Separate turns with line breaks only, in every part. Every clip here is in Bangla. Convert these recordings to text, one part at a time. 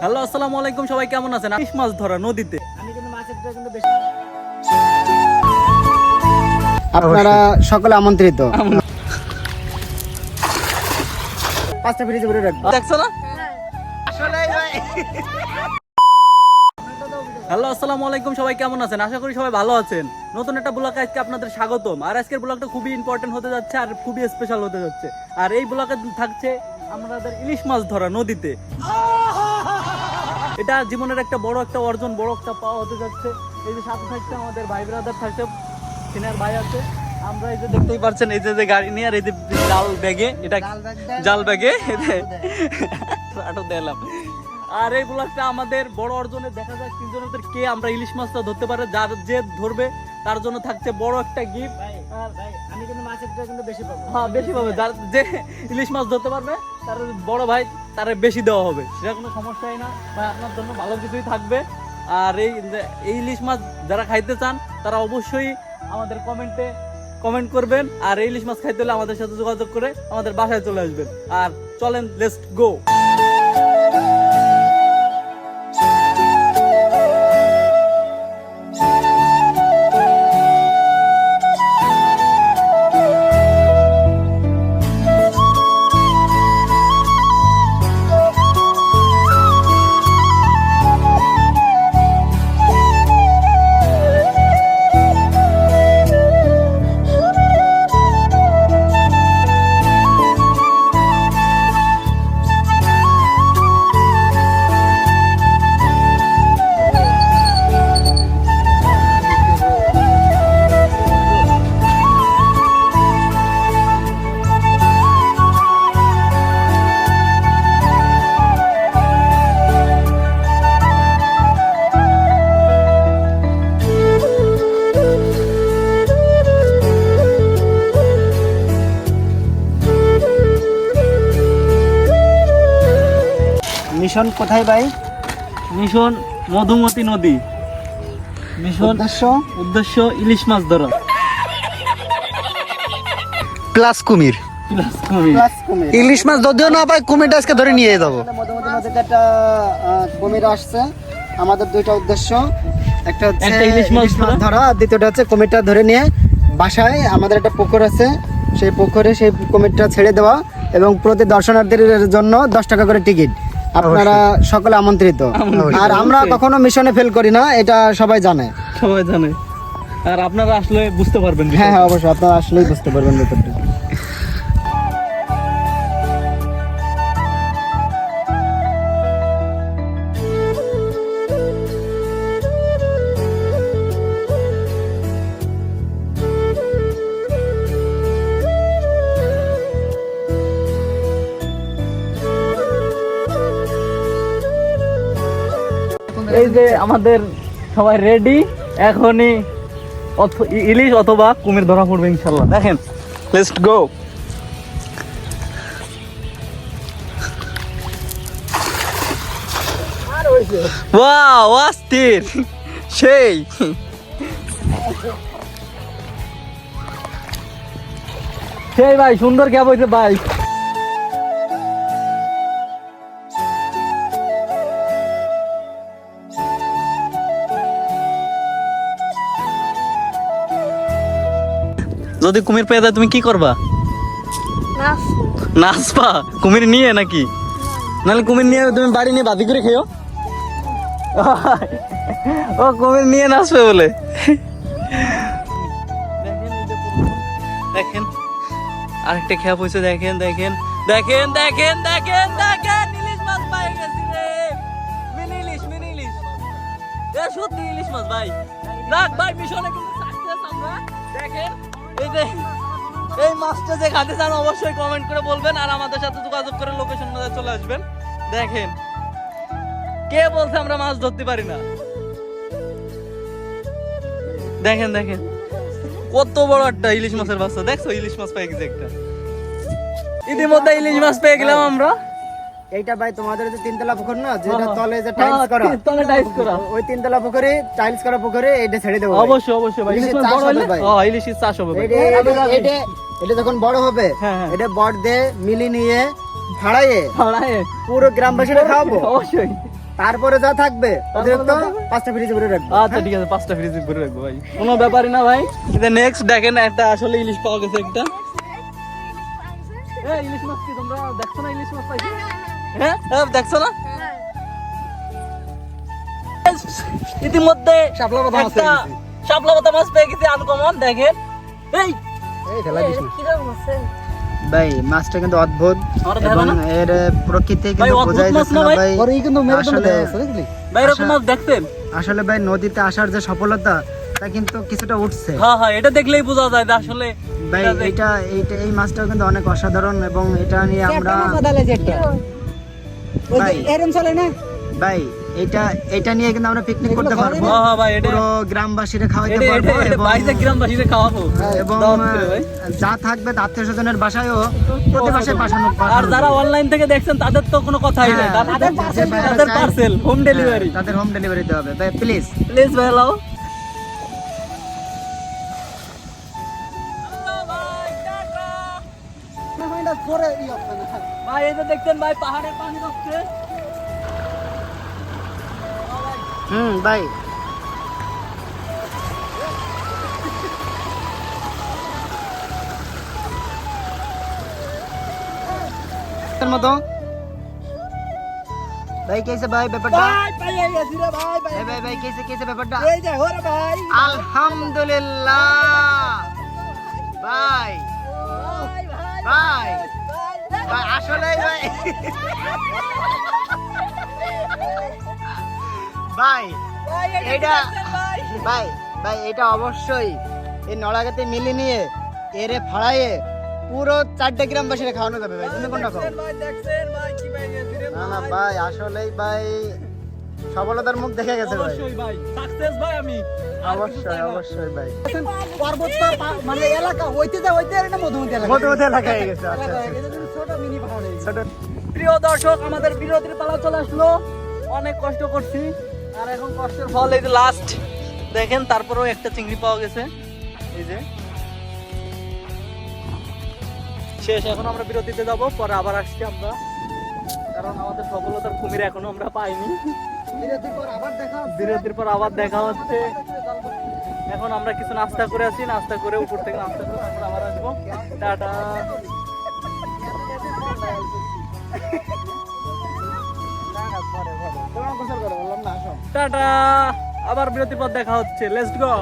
হ্যালো, আসসালামু আলাইকুম। সবাই কেমন আছেন? ইলিশ মাছ ধরা নদীতে।
আমি কিন্তু মাছের ভিতরে কিন্তু বেশি আপনারা সকলে আমন্ত্রিত। পাঁচটা ফ্রিজে ভরে রাখবো,
দেখছো না? হ্যালো, আসসালামু আলাইকুম। সবাই কেমন আছেন? আশা করি সবাই ভালো আছেন। নতুন একটা ব্লগে আজকে আপনাদের স্বাগতম। আর আজকের ব্লগটা খুবই ইম্পর্টেন্ট হতে যাচ্ছে আর খুবই স্পেশাল হতে যাচ্ছে। আর এই ব্লগে থাকছে আমাদের ইলিশ মাছ ধরা নদীতে। এটা জীবনের একটা বড় একটা অর্জন, বড় একটা পাওয়া হতে যাচ্ছে। এই যে সাথে থাকছে আমাদের ভাই ব্রাদার থাকছে, সিনিয়র ভাই আছে। আমরা এই যে দেখতেই পাচ্ছেন, এই যে গাড়ি নিয়ে আর এই যে জাল ব্যাগে, এটা জাল ব্যাগে আটো দিলাম। আর এই ব্লগটা আমাদের বড় অর্জনে দেখা যাক তিনজনের কে আমরা ইলিশ মাছটা ধরতে পারে। যার যে ধরবে তার জন্য থাকছে বড় একটা গিফট।
আমি কিন্তু মাছের ভিতরে কিন্তু বেশি পাবো।
হ্যাঁ, বেশি পাবে। যার যে ইলিশ মাছ ধরতে পারবে তার বড় ভাই তারে বেশি দেওয়া হবে, সেটা কোনো সমস্যাই না ভাই। আপনার জন্য ভালো কিছুই থাকবে। আর এই ইলিশ মাছ যারা খাইতে চান তারা অবশ্যই আমাদের কমেন্ট করবেন। আর এই ইলিশ মাছ খাইতে হলে আমাদের সাথে যোগাযোগ করে আমাদের বাসায় চলে আসবেন। আর চলেন, লেটস গো।
মিশন কোথায় ভাই?
মিশন মধুমতি নদী। মিশন উদ্দেশ্য ইলিশ মাছ ধরা
প্লাস কুমির। ইলিশ মাছ যদিও না পাই, কুমিরটা আজকে ধরে নিয়ে যাবো।
মধুমতি নদীতে একটা কুমির আসছে। আমাদের দুইটা উদ্দেশ্য, একটা হচ্ছে
একটা ইলিশ মাছ
ধরা, আর দ্বিতীয়টা হচ্ছে কুমিরটা ধরে নিয়ে বাসায় আমাদের একটা পুকুর আছে, সেই পুকুরে সেই কুমিরটা ছেড়ে দেওয়া এবং প্রতি দর্শনার্থীর জন্য 10 টাকা করে টিকিট। আপনারা সকলে আমন্ত্রিত। আর আমরা কখনো মিশনে ফেল করি না, এটা সবাই জানে।
আর আপনারা আসলে বুঝতে পারবেন।
হ্যাঁ, অবশ্যই আপনারা আসলেই বুঝতে পারবেন ব্যাপারটা।
এই যে আমাদের সবাই রেডি, এখনই ইলিশ অথবা কুমির ধরা পড়বে ইনশাল্লাহ। দেখেন, লেটস গো। ওয়াও, অস্থির সেই। সেই ভাই, সুন্দর ক্যাব হয়েছে ভাই। যদি কুমির পেয়ে যায় তুমি কি করবা? নাচবা কুমির নিয়ে নাকি? নাহলে কুমির নিয়ে তুমি বাড়ি নিয়ে বাদি করে খেও। ও কুমির নিয়ে নাচবে বলে। দেখেন আরেকটা খেয়া পয়সা। দেখেন দেখেন দেখেন দেখেন দেখেন দেখেন, ইলিশ মাছ পাই গেছি রে। মিনি ইলিশ এ সত্যি ইলিশ মাছ ভাই। দেখ ভাই, মিশনে কিন্তু সাকসেস আমরা। দেখেন এই মাছটা যে খাতে চান অবশ্যই কমেন্ট করে বলবেন আর আমাদের সাথে যোগাযোগ করে লোকেশন মধ্যে চলে আসবেন। দেখেন কে বলছে আমরা মাছ ধরতে পারি না। দেখেন দেখেন কত বড় একটা ইলিশ মাছের বাচ্চা। দেখছো ইলিশ মাছ পেয়ে গেছে একটা। ইতিমধ্যে ইলিশ মাছ পেয়ে গেলাম আমরা।
এইটা ভাই তোমাদের যে তিনতলা পুকুর না, যেটা তলে যে টাইলস করা,
তলে টাইলস করা,
ওই তিনতলা পুকুরে টাইলস করা পুকুরে এইটা ছেড়ে দেব।
অবশ্যই অবশ্যই ভাই, ইলিশ বড় হলে ইলিশের চাষ হবে ভাই।
এটা যখন বড় হবে এটা বড় দিয়ে মিলি নিয়ে ফাড়াইয়ে
ফাড়াইয়ে
পুরো গ্রামবাসীরা খাওয়াবো।
অবশ্যই
তারপরে যা থাকবে অতিরিক্ত 5টা ফ্রিজে ভরে রাখবো।
আচ্ছা ঠিক আছে, 5টা ফ্রিজে ভরে রাখবো ভাই, কোনো ব্যাপারই না ভাই। নেক্সট দেখেন একটা আসলে ইলিশ পাওয়া গেছে একটা। এই ইলিশ মাছ কি তোমরা দেখছো না? ইলিশ মাছ পাইছি। হ্যাঁ হ্যাঁ, দেখছো না? ইতিমধ্যে
শাপলা পাতা মাছ
একটা
পেয়ে গেছি।
শাপলা পাতা মাছ পেয়ে গেছি আনকমন। দেখেন এই
এই ফেলা দিস না ভাই, মাছটা কিন্তু অদ্ভুত এবং এর প্রকৃতি
ভাই,
কিন্তু
অদ্ভুত
বোঝাই
মাছ
যাচ্ছে
না
না
ভাই?
ভাই।
পরে কিন্তু মেরে
আসলে-
দেওয়া আছে দেখলি?
ভাই এরকম মাছ দেখছেন?
আসলে ভাই নদীতে আসার যে সফলতা তা কিন্তু কিছুটা উঠছে
হ্যাঁ হ্যাঁ, এটা দেখলেই বোঝা যায় যে আসলে
ভাই। এই মাছটাও কিন্তু অনেক অসাধারণ এবং এটা নিয়ে আমরা ভাই ভাই এটা নিয়ে কিন্তু আমরা পিকনিক করতে পারবো,
হ্যাঁ হ্যাঁ ভাই, এটা
পুরো গ্রামবাসীরা খাওয়াইতে
এটা
পারবো
এটা
এবং
বাইরে গ্রামবাসীরা খাওয়াবো
এবং
দাওয়াত করে ভাই।
যা থাকবে আত্মীয় স্বজনের বাসায়ও প্রতি বাসায় পাঠানো
আর যারা অনলাইন থেকে দেখছেন তাদের তো কোনো কথাই নাই,
হ্যাঁ,
তাদের
যে ভাইরা চায়-
পার্সেল হোম ডেলিভারি।
তাদের হোম ডেলিভারি দিতে হবে ভাই, প্লিজ।
প্লিজ ভাই লাও। ভাই এই যে দেখছেন ভাই, পাহাড়ের পানি যাচ্ছে।
ভাই মতো ভাই কেসে ভাই ব্যাপারটা ভাই কেসে ব্যাপারটা আলহামদুলিল্লাহ ভাই ভাই ভাই আসলে ভাই ভাই এটা ভাই ভাই এটা অবশ্যই এই নড়াগাতে মিলে নিয়ে এরে ফাড়াইয়ে পুরো 4টা গ্রামবাসীরা খাওয়ানো যাবে ভাই, তুমি কোনটা খাও? না না ভাই আসলেই ভাই সফলতার মুখ দেখে গেছে ভাই,
অবশ্যই ভাই, সাকসেস ভাই আমি।
অবশ্যই ভাই
পার্বত্য মানে এলাকা হইতে আর না মধুমতি এলাকা।
মধ্যবর্তী এলাকায় গেছে। আচ্ছা আচ্ছা।
এটা কিন্তু ছোট মিনি পাহাড় এই।
ছোট
প্রিয় দর্শক, আমাদের বিরতির পালা চলে আসলো। অনেক কষ্ট করছি আর এখন কষ্টের ফল এই যে লাস্ট দেখেন। তারপরেও একটা চিংড়ি পাওয়া গেছে, এই যে শেষ। এখন আমরা বিরতিতে যাব, পরে আবার আসছি আমরা, কারণ আমাদের সফলতার কুমির এখনো আমরা পাইনি।
বিরতির পর আবার দেখা হচ্ছে।
বিরতির পর আবার দেখা হচ্ছে। এখন আমরা কিছু নাস্তা করে আছি, নাস্তা করে উপর থেকে নাস্তা করে আমরা আবার আসবো। টাটা।
তোমার গোসল করো বললাম না, আসো।
টাটা, আবার বিরতির পর দেখা হচ্ছে। Let's go.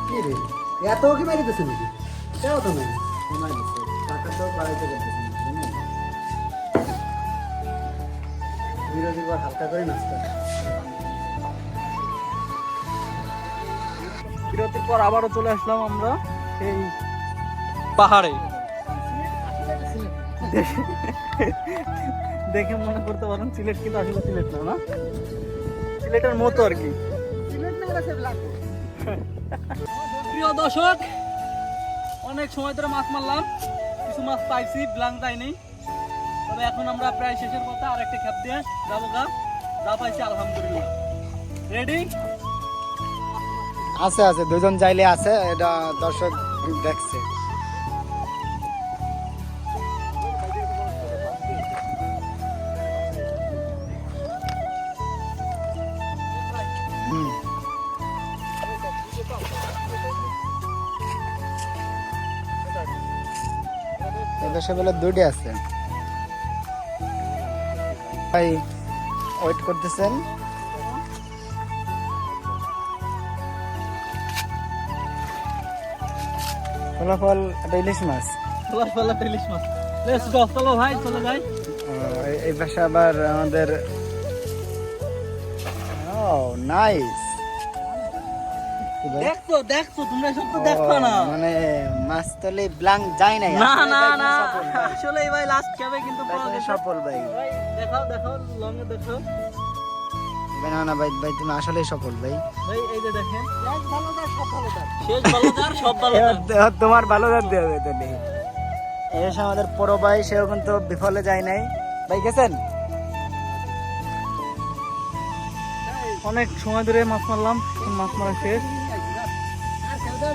কি রে? এত কি মেরে দিছে নাকি? কেউ তো নাই। বিরতির পর হালকা করে নাস্তা।
বিরতির পর আবারও চলে আসলাম আমরা সেই পাহাড়ে। দেখে মনে করতে পারেন সিলেট, কিন্তু আসলে সিলেট না, না সিলেটের মতো আর কি। প্রিয় দর্শক, অনেক সময় ধরে মাছ মারলাম, কিছু মাছ পাইছি, ব্লাং যায়নি। তবে এখন আমরা প্রায় শেষের কথা, আর একটা খেপ দিয়ে যাবো গা। যা পাইছি আলহামদুলিল্লাহ। রেডি?
আছে দুজন যাইলে আছে, এটা দর্শক দেখছে। এদেশে বলে দুটি আছে ভাই, ওয়েট করতেছেন। ফলাফল একটা ইলিশ মাছ।
ইলিশ মাছ। লেটস গো, চলো ভাই, চলে যাই।
এই পাশে আবার আমাদের নাইস।
দেখছো তোমরা সব তো দেখবা না।
মানে মাছ তলে ব্লাং যায় নাই।
না
আসলে
না
ভাই
না,
সফল ভাই।
আসলে ভাই লাস্ট ক্যাবে কিন্তু
ভাই
পাওয়া
তুমি
গেছে।
সফল ভাই।
ভাই দেখাও দেখাও, লং এ দেখো।
না না ভাই ভাই তুমি আসলেই সফল ভাই।
ভাই এই যে দেখেন,
এক ভালো যার সব ভালো যার।
শেষ ভালো যার সব ভালো যার।
তোমার ভালো যাতে হবে তো নেই। এসে আমাদের বড় ভাই, সেও কিন্তু বিফলে যায় নাই ভাই, গেছেন।
অনেক সময় ধরে মাছ মারলাম, এখন মাছ মারা শেষ।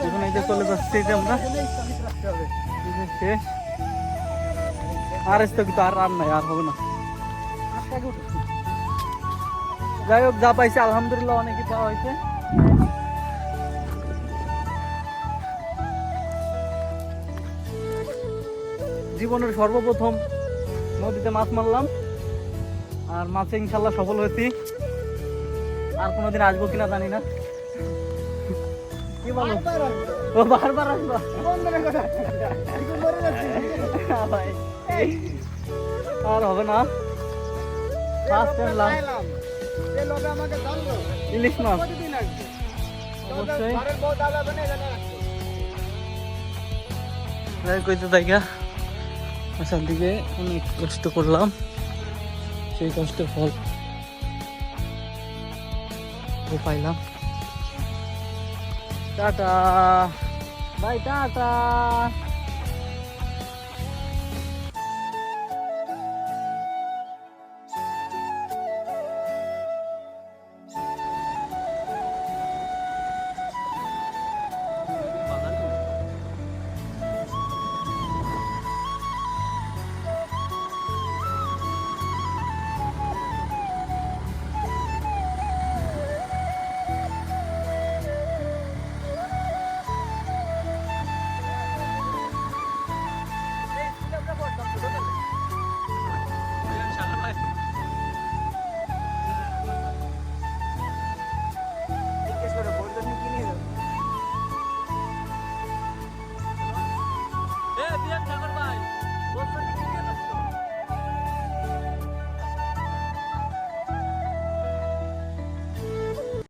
এখন এই যে চলে যাচ্ছি, এই যে আমরা এই যে শেষ। আর স্থগিত আর আর নাই, আর হবে না। যাই হোক, যা পাইছে আলহামদুলিল্লাহ, অনেকই পাওয়া হয়েছে। জীবনের সর্বপ্রথম নদীতে মাছ মারলাম, আর মাছে ইনশাল্লাহ সফল হয়েছি। আর কোনোদিন আসবো কিনা জানি না। কি বলো? ও বারবার আসবো? ভাই, আর হবে না। ফার্স্ট টাইম ইলিশ মাছ অবশ্যই কইতে থাকা। আসার দিকে অনেক কষ্ট করলাম, সেই কষ্টের ফল পাইলাম। টাটা ভাই, টাটা।